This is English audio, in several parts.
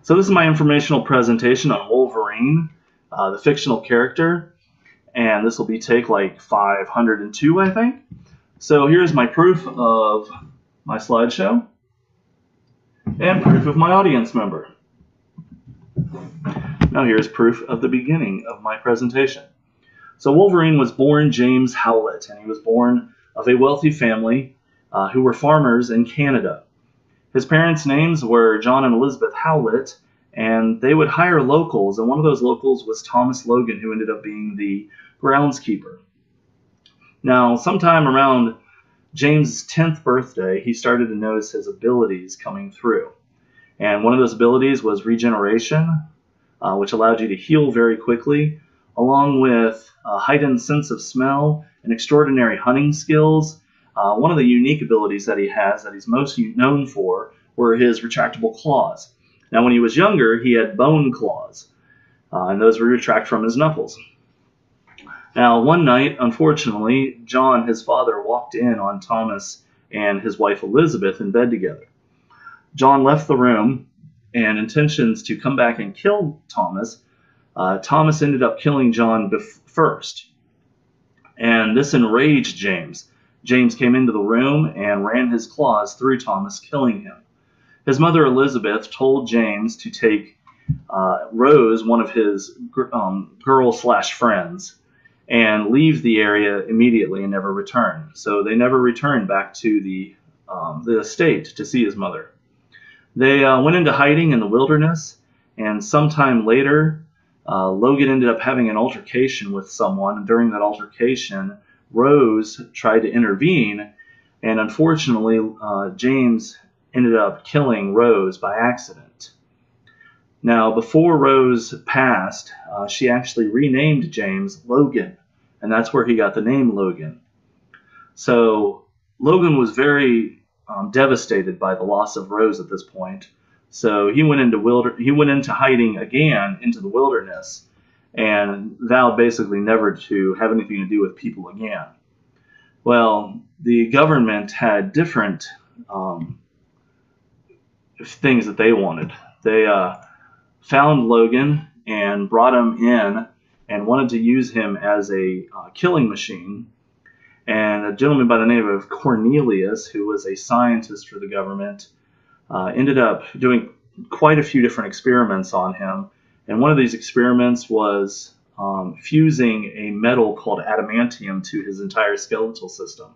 So this is my informational presentation on Wolverine, the fictional character, and this will be take like 502, I think. So here's my proof of my slideshow and proof of my audience member. Now here's proof of the beginning of my presentation. So Wolverine was born James Howlett, and he was born of a wealthy family who were farmers in Canada. His parents' names were John and Elizabeth Howlett, and they would hire locals, and one of those locals was Thomas Logan, who ended up being the groundskeeper. Now, sometime around James' 10th birthday, he started to notice his abilities coming through. And one of those abilities was regeneration, which allowed you to heal very quickly, along with a heightened sense of smell and extraordinary hunting skills. One of the unique abilities that he has, that he's most known for, were his retractable claws. Now, when he was younger, he had bone claws, and those would retract from his knuckles. Now, one night, unfortunately, John, his father, walked in on Thomas and his wife Elizabeth in bed together. John left the room, and intentions to come back and kill Thomas. Thomas ended up killing John first, and this enraged James. James came into the room and ran his claws through Thomas, killing him. His mother Elizabeth told James to take Rose, one of his girl/friends, and leave the area immediately and never return. So they never returned back to the estate to see his mother. They went into hiding in the wilderness, and sometime later, Logan ended up having an altercation with someone, and during that altercation, Rose tried to intervene, and unfortunately, James ended up killing Rose by accident. Now, before Rose passed, she actually renamed James Logan, and that's where he got the name Logan. So Logan was very devastated by the loss of Rose at this point. So he went into hiding again into the wilderness, and vowed basically never to have anything to do with people again. Well, the government had different things that they wanted. They found Logan and brought him in and wanted to use him as a killing machine. And a gentleman by the name of Cornelius, who was a scientist for the government, ended up doing quite a few different experiments on him. And one of these experiments was fusing a metal called adamantium to his entire skeletal system,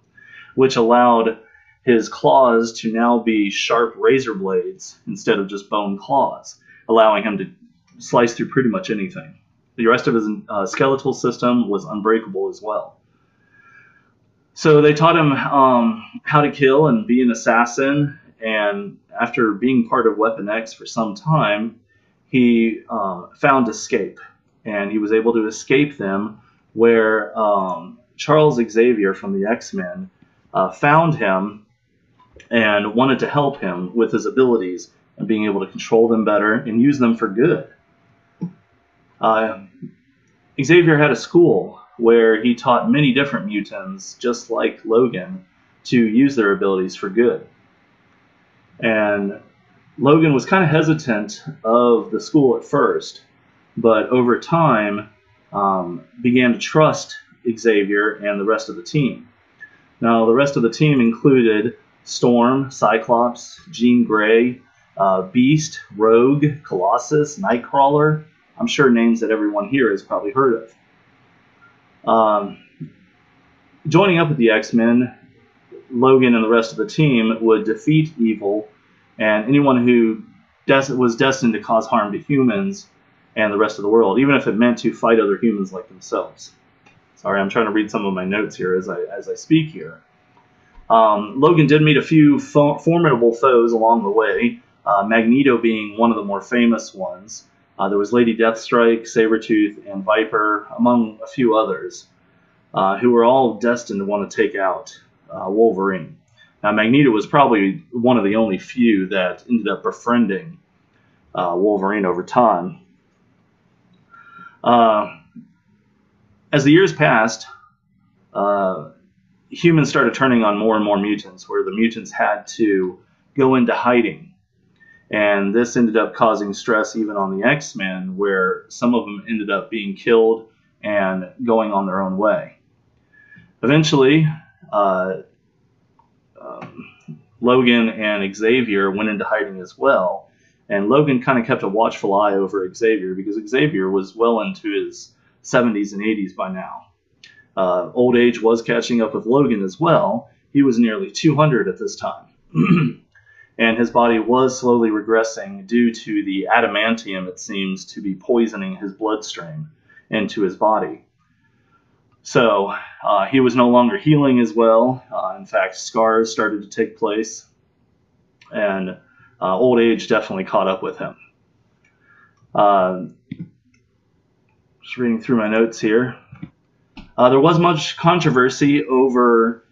which allowed his claws to now be sharp razor blades instead of just bone claws, allowing him to slice through pretty much anything. The rest of his skeletal system was unbreakable as well. So they taught him how to kill and be an assassin, and after being part of Weapon X for some time, he found escape, and he was able to escape them where Charles Xavier from the X-Men found him and wanted to help him with his abilities and being able to control them better and use them for good. Xavier had a school where he taught many different mutants, just like Logan, to use their abilities for good. And Logan was kind of hesitant of the school at first, but over time began to trust Xavier and the rest of the team. Now, the rest of the team included Storm, Cyclops, Jean Grey, Beast, Rogue, Colossus, Nightcrawler. I'm sure names that everyone here has probably heard of. Joining up with the X-Men, Logan and the rest of the team would defeat evil and anyone who was destined to cause harm to humans and the rest of the world, even if it meant to fight other humans like themselves. Sorry, I'm trying to read some of my notes here as I speak here. Logan did meet a few formidable foes along the way, Magneto being one of the more famous ones. There was Lady Deathstrike, Sabretooth, and Viper, among a few others, who were all destined to want to take out Wolverine. Now, Magneto was probably one of the only few that ended up befriending Wolverine over time. As the years passed, humans started turning on more and more mutants, where the mutants had to go into hiding. And this ended up causing stress even on the X-Men, where some of them ended up being killed and going on their own way. Eventually, Logan and Xavier went into hiding as well, and Logan kind of kept a watchful eye over Xavier because Xavier was well into his 70s and 80s by now. Old age was catching up with Logan as well. He was nearly 200 at this time. And his body was slowly regressing due to the adamantium, it seems, to be poisoning his bloodstream into his body. So he was no longer healing as well. In fact, scars started to take place, and old age definitely caught up with him. Just reading through my notes here. There was much controversy over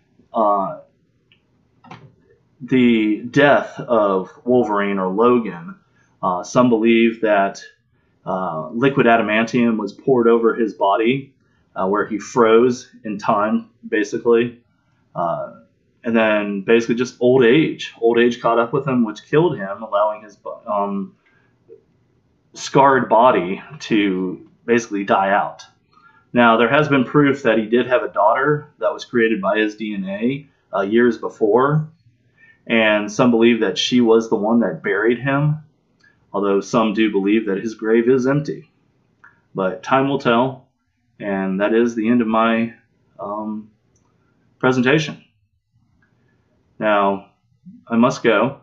the death of Wolverine or Logan. Some believe that liquid adamantium was poured over his body, where he froze in time, basically. And then basically just old age. Old age caught up with him, which killed him, allowing his scarred body to basically die out. Now, there has been proof that he did have a daughter that was created by his DNA years before, and some believe that she was the one that buried him, although some do believe that his grave is empty. But time will tell, and that is the end of my presentation. Now, I must go.